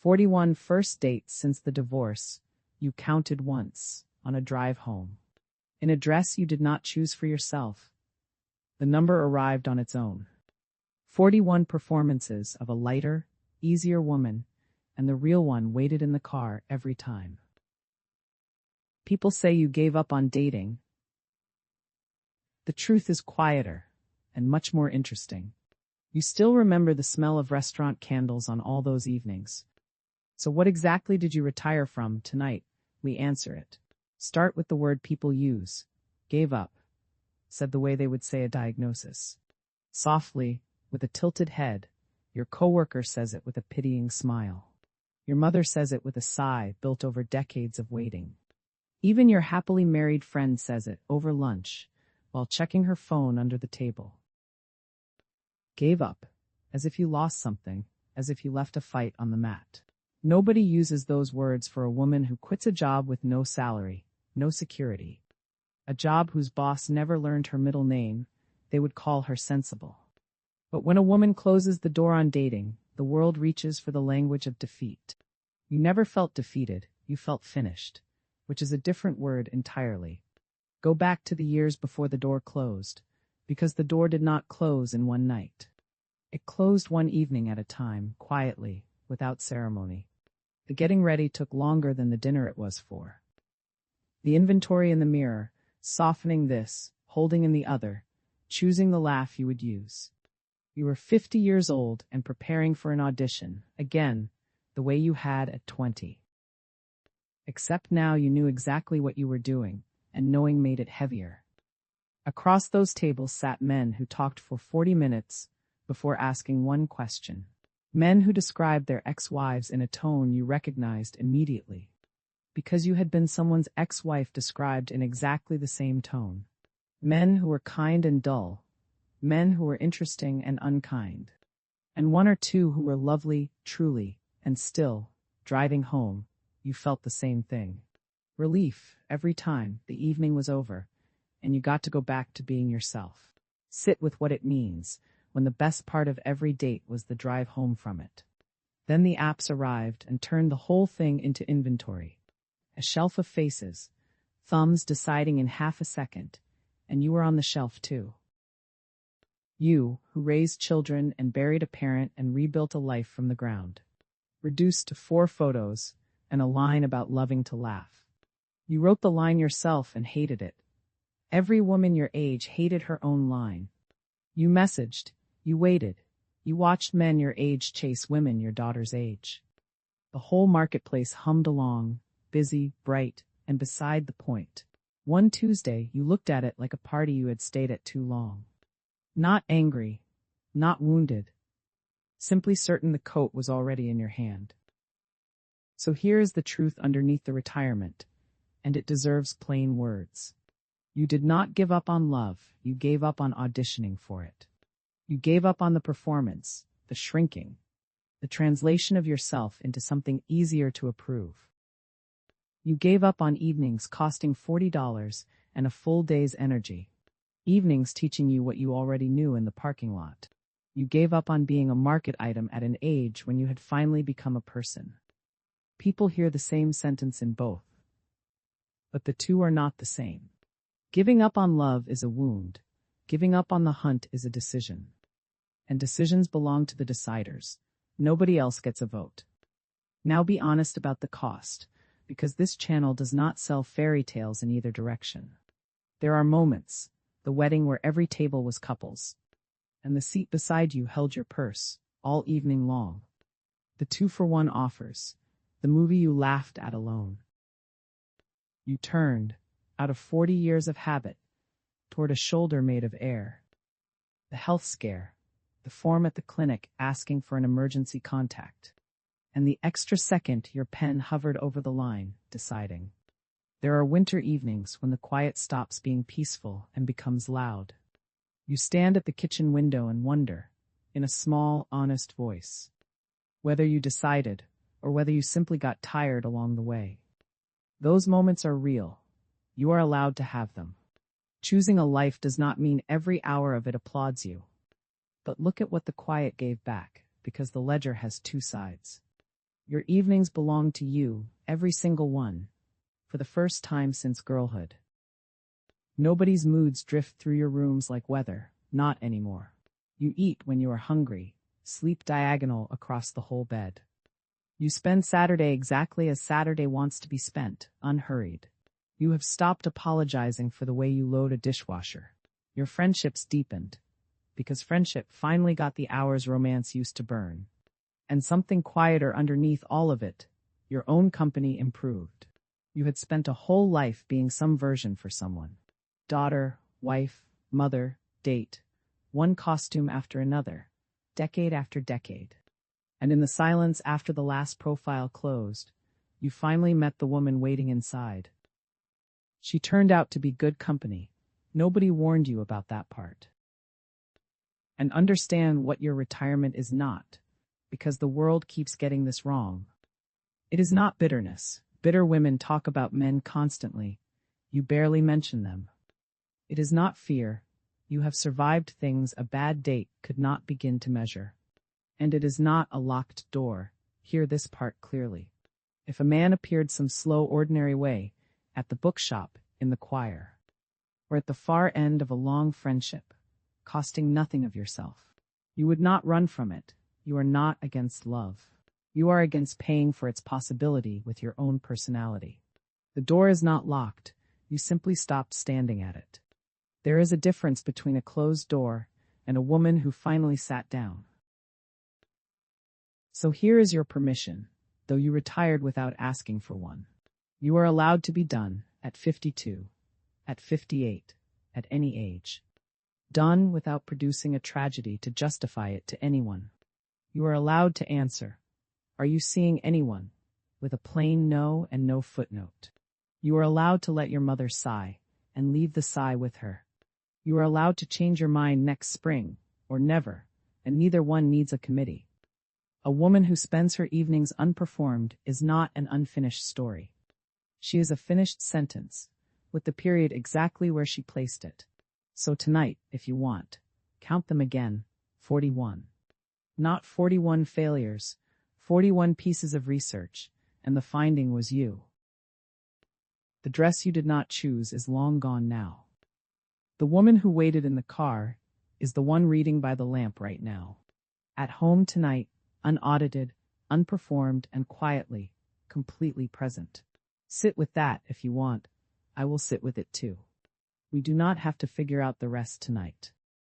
41 first dates since the divorce, you counted once, on a drive home. In a dress you did not choose for yourself. The number arrived on its own. 41 performances of a lighter, easier woman, and the real one waited in the car every time. People say you gave up on dating. The truth is quieter and much more interesting. You still remember the smell of restaurant candles on all those evenings. So what exactly did you retire from tonight? We answer it. Start with the word people use. Gave up, said the way they would say a diagnosis. Softly, with a tilted head, your coworker says it with a pitying smile. Your mother says it with a sigh built over decades of waiting. Even your happily married friend says it over lunch, while checking her phone under the table. Gave up, as if you lost something, as if you left a fight on the mat. Nobody uses those words for a woman who quits a job with no salary, no security. A job whose boss never learned her middle name, they would call her sensible. But when a woman closes the door on dating, the world reaches for the language of defeat. You never felt defeated, you felt finished, which is a different word entirely. Go back to the years before the door closed, because the door did not close in one night. It closed one evening at a time, quietly, without ceremony. The getting ready took longer than the dinner it was for. The inventory in the mirror, softening this, holding in the other, choosing the laugh you would use. You were 50 years old and preparing for an audition, again, the way you had at 20. Except now you knew exactly what you were doing, and knowing made it heavier. Across those tables sat men who talked for 40 minutes before asking one question. Men who described their ex-wives in a tone you recognized immediately, because you had been someone's ex-wife described in exactly the same tone. Men who were kind and dull, men who were interesting and unkind, and one or two who were lovely, truly, and still, driving home, you felt the same thing. Relief every time the evening was over, and you got to go back to being yourself. Sit with what it means, when the best part of every date was the drive home from it. Then the apps arrived and turned the whole thing into inventory. A shelf of faces, thumbs deciding in half a second, and you were on the shelf too. You, who raised children and buried a parent and rebuilt a life from the ground. Reduced to 4 photos and a line about loving to laugh. You wrote the line yourself and hated it. Every woman your age hated her own line. You messaged, you waited, you watched men your age chase women your daughter's age. The whole marketplace hummed along, busy, bright, and beside the point. One Tuesday you looked at it like a party you had stayed at too long. Not angry, not wounded, simply certain the coat was already in your hand. So here is the truth underneath the retirement, and it deserves plain words. You did not give up on love, you gave up on auditioning for it. You gave up on the performance, the shrinking, the translation of yourself into something easier to approve. You gave up on evenings costing $40 and a full day's energy. Evenings teaching you what you already knew in the parking lot. You gave up on being a market item at an age when you had finally become a person. People hear the same sentence in both, but the two are not the same. Giving up on love is a wound. Giving up on the hunt is a decision. And decisions belong to the deciders. Nobody else gets a vote. Now be honest about the cost, because this channel does not sell fairy tales in either direction. There are moments, the wedding where every table was couples, and the seat beside you held your purse, all evening long. The 2-for-1 offers, the movie you laughed at alone. You turned, out of 40 years of habit, toward a shoulder made of air. The health scare, the form at the clinic asking for an emergency contact, and the extra second your pen hovered over the line, deciding. There are winter evenings when the quiet stops being peaceful and becomes loud. You stand at the kitchen window and wonder, in a small, honest voice, whether you decided or whether you simply got tired along the way. Those moments are real. You are allowed to have them. Choosing a life does not mean every hour of it applauds you. But look at what the quiet gave back, because the ledger has 2 sides. Your evenings belong to you, every single one, for the first time since girlhood. Nobody's moods drift through your rooms like weather, not anymore. You eat when you are hungry, sleep diagonal across the whole bed. You spend Saturday exactly as Saturday wants to be spent, unhurried. You have stopped apologizing for the way you load a dishwasher. Your friendships deepened, because friendship finally got the hours romance used to burn. And something quieter underneath all of it, your own company improved. You had spent a whole life being some version for someone. Daughter, wife, mother, date, one costume after another, decade after decade. And in the silence after the last profile closed, you finally met the woman waiting inside. She turned out to be good company. Nobody warned you about that part. And understand what your retirement is not, because the world keeps getting this wrong. It is not bitterness. Bitter women talk about men constantly. You barely mention them. It is not fear. You have survived things a bad date could not begin to measure. And it is not a locked door. Hear this part clearly. If a man appeared some slow, ordinary way, at the bookshop, in the choir, or at the far end of a long friendship, costing nothing of yourself, you would not run from it. You are not against love. You are against paying for its possibility with your own personality. The door is not locked. You simply stopped standing at it. There is a difference between a closed door and a woman who finally sat down. So here is your permission, though you retired without asking for one. You are allowed to be done at 52, at 58, at any age. Done without producing a tragedy to justify it to anyone. You are allowed to answer, "Are you seeing anyone?" with a plain no and no footnote. You are allowed to let your mother sigh and leave the sigh with her. You are allowed to change your mind next spring, or never, and neither one needs a committee. A woman who spends her evenings unperformed is not an unfinished story. She is a finished sentence, with the period exactly where she placed it. So tonight, if you want, count them again, 41. Not 41 failures, 41 pieces of research, and the finding was you. The dress you did not choose is long gone now. The woman who waited in the car is the one reading by the lamp right now. At home tonight, unaudited, unperformed, and quietly, completely present. Sit with that if you want. I will sit with it too. We do not have to figure out the rest tonight.